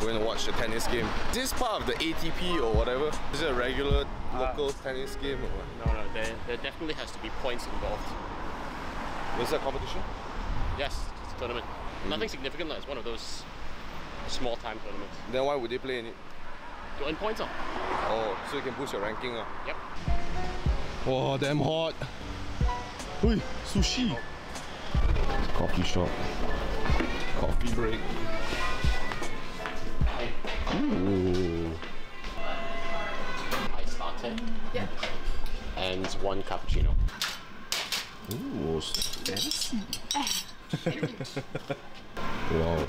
going to watch the tennis game. Is this part of the ATP or whatever? Is it a regular local tennis game or what? No, there definitely has to be points involved. Was that competition? Yes, it's a tournament. Nothing significant, it's one of those small time tournaments. Then why would they play in it? To earn points. Oh, so you can boost your ranking. Yep. Oh, damn hot. Ui, sushi. Coffee shop. Coffee break. Ooh. Iced latte. Yeah. And 1 cappuccino. Ooh, fancy. Wow.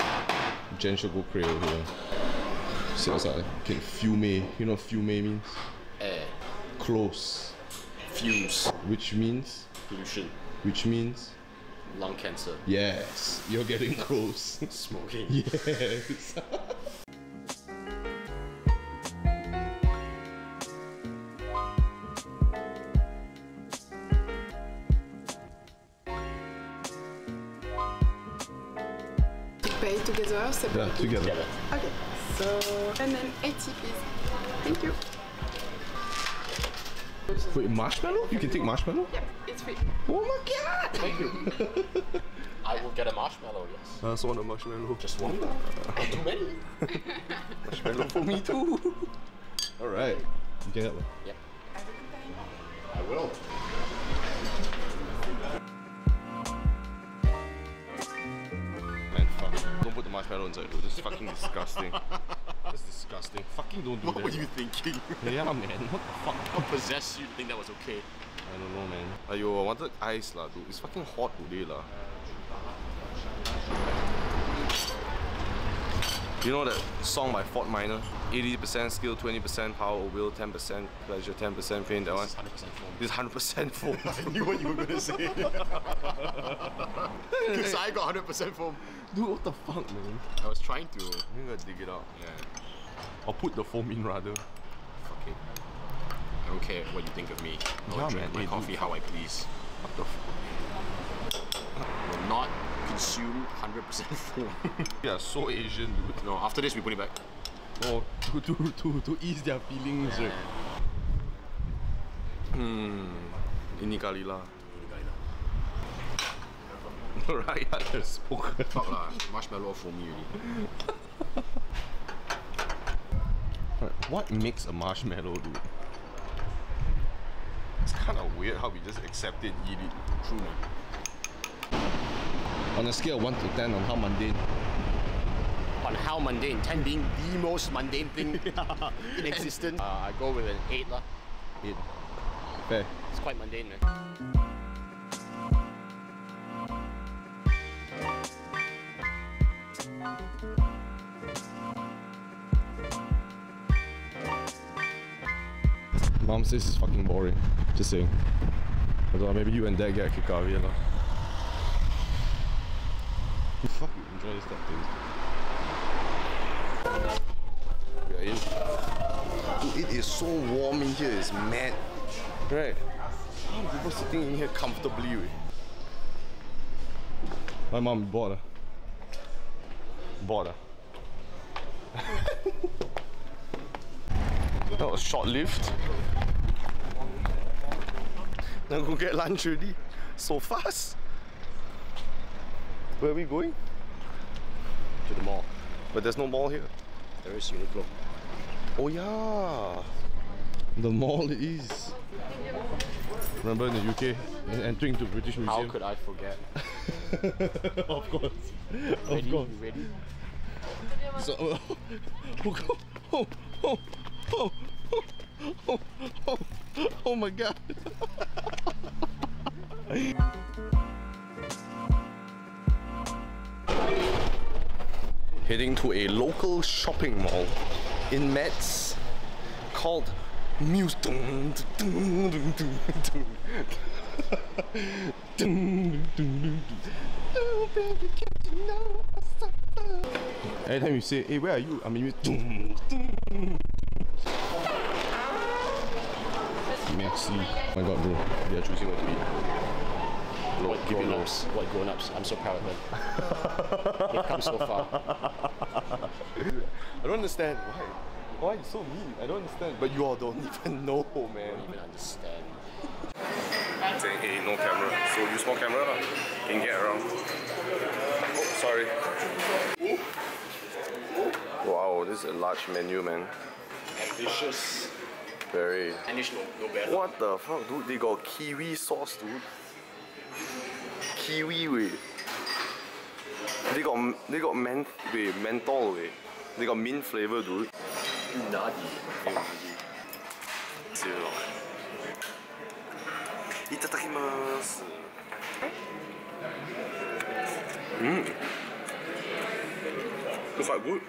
Jen should go Creole here. See outside. Okay, fume. You know what fume means? Air. Close. Fuse. Which means? Pollution. Which means? Lung cancer. Yes, you're getting close. Smoking. Yes. Pay together, separately? Yeah, together. Okay, so, and then 80 please. Thank you. Wait, marshmallow? You can take marshmallow? Yeah, it's free. Oh my god! Thank you. I will get a marshmallow, yes. I also want a marshmallow. Just one. Not too many. Marshmallow for me too. Alright, you can have one. Yep. I will. Man, fuck. Don't put the marshmallow inside though. This is fucking disgusting. That's disgusting. Fucking don't do that. What were you thinking? Yeah, man. What the fuck? What possessed you to think that was okay? I don't know, man. Ayo, I wanted ice lah, dude. It's fucking hot today lah. You know that song by Fort Minor? 80% skill, 20% power or will, 10% pleasure, 10% pain, that one? 100% foam. This is 100% foam. I knew what you were gonna say. Because I got 100% foam. Dude, what the fuck, man? I was trying to. I'm gonna dig it out. Yeah. Or put the foam in rather. Fuck it. I don't care what you think of me. I'll Yeah, drink man. my coffee how I please. What the fuck? Will not consume 100% foam. Yeah, so Asian, dude. No, after this we put it back. Oh, to ease their feelings, right? Ini kali lah. Right, I spoke. Fuck lah, marshmallow for me already. What makes a marshmallow, dude? It's kind of weird how we just accept it and eat it. True, man. On a scale of 1 to 10, on how mundane? On how mundane, 10 being the most mundane thing in existence. I go with an 8 lah. 8. Fair. It's quite mundane, man. Mom says it's fucking boring. Just saying. I don't know, maybe you and Dad get a kick out of it lah. Fuck, you enjoy this stuff, things. We are in. Dude, it is so warm in here, it's mad. Right? How are people sitting in here comfortably? Right? My mom bored. Bored. That was short-lived. Now go get lunch already. So fast. Where are we going? To the mall. But there's no mall here. There is Uniqlo. Oh yeah, the mall is. Remember in the UK, entering to British Museum? How could I forget? Of course. Ready? Of course. You ready? So, oh my god. Heading to a local shopping mall in Metz called Muse. Every time you say, hey, where are you? I mean, merci. Oh my god, bro. We are choosing what to eat. What grown-ups? What grown-ups? I'm so proud of them. They've come so far. I don't understand why. Why are you so mean? I don't understand. But you all don't even know, man. I don't even understand. Saying, hey, no camera. So use more camera lah. Can get around. Oh, sorry. Wow, this is a large menu, man. Ambitious. Very. Anish no better. What the fuck, dude? They got kiwi sauce, dude. Kiwi, wait. They got menthol, wait. They got mint flavor, dude. Nagi. Zero. Itadakimasu. It's quite good.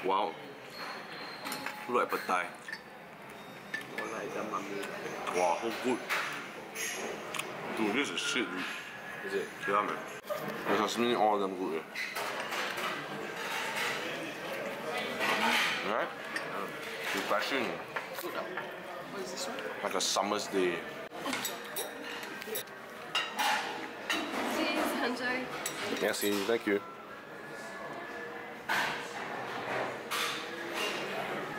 Wow. Look like pad thai. Wow, so good. Dude, this is shit, dude. Is it? Yeah, man. The sashimi, all of them good. Right? Refreshing. What is this one? Like a summer's day. Please, enjoy. Merci, thank you.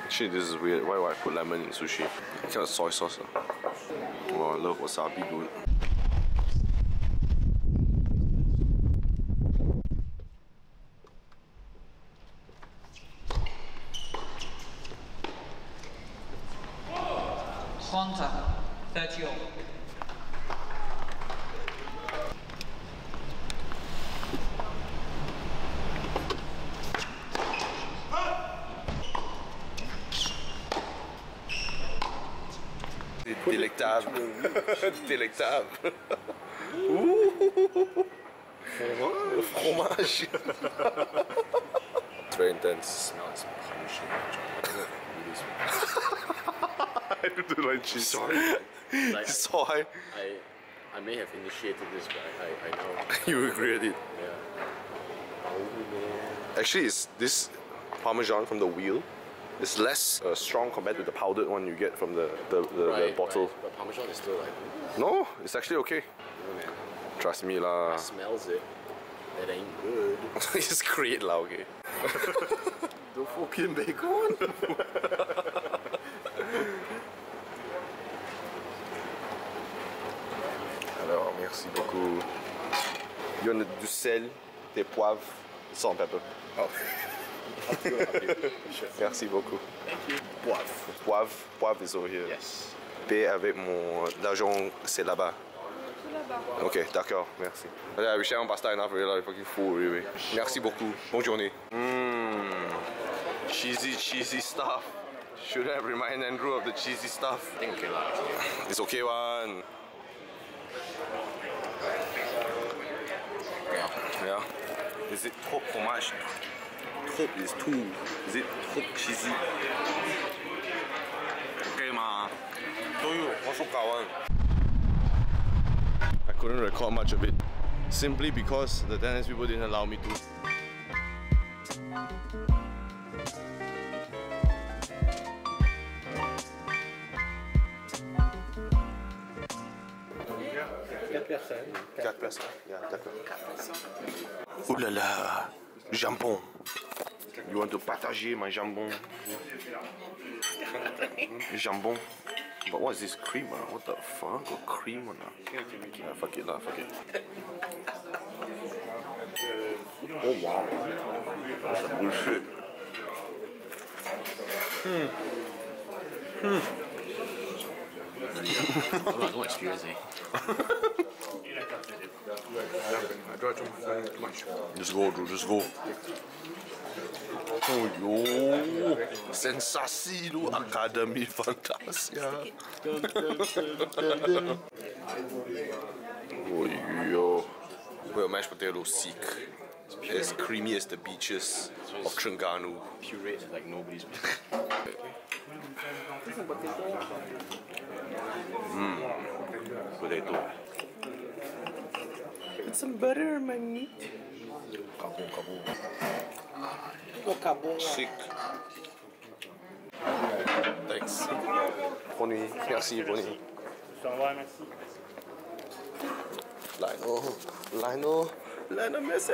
Actually, this is weird. Why would I put lemon in sushi? It's kind of soy sauce. Oh, I love wasabi, dude. Hunter, 30. Délectable. Délectable. Fromage. It's very intense. Smells punishing. I do like cheese. Sorry. Like, Soy. I may have initiated this, but I know. You regret it. Yeah. Oh man. Actually, it's this Parmesan from the wheel. It's less strong compared to the powdered one you get from the bottle. Right. But Parmesan is still like, No, it's actually okay. oh man. Trust me lah. Smells it. That ain't good. It's great lah, okay. The fucking bacon. Alors, merci beaucoup. Il y en a du sel, des poivres, salt and pepper. Oh. Merci beaucoup. Thank you. Poivre is over here. Yes. Payer avec mon argent, c'est là-bas. Là-bas. Ok, d'accord, merci. Yeah, we share on pasta enough, really, like fucking full, really. Merci beaucoup. Bonne journée. Cheesy stuff. Should have reminded Andrew of the cheesy stuff. I think okay lah. It's okay one. Yeah. Is it top fromage? Top is two. Is it top cheesy? Okay ma. Told you, what's up kawan? I couldn't record much of it simply because the tennis people didn't allow me to. Quatre personnes. Yeah, 4 personnes. Ouh là là, jambon. You want to partager my jambon? Jambon. But what is this cream? What the fuck? Got cream on that? Yeah, fuck it lah, fuck it. Oh wow. That's a bullshit. No experience, eh? I tried too much. Just go, dude, just go. Oh yo, sensasi lu Academy Fantasia. Oh yo, well, mashed potato seek. As creamy as the beaches of Terengganu. Pureed like nobody's business. Potato. Put some butter on my meat. Kaboom. Sick. Thanks. Bonnie. Merci, Bonnie. t'envoie, merci. Lionel Messi!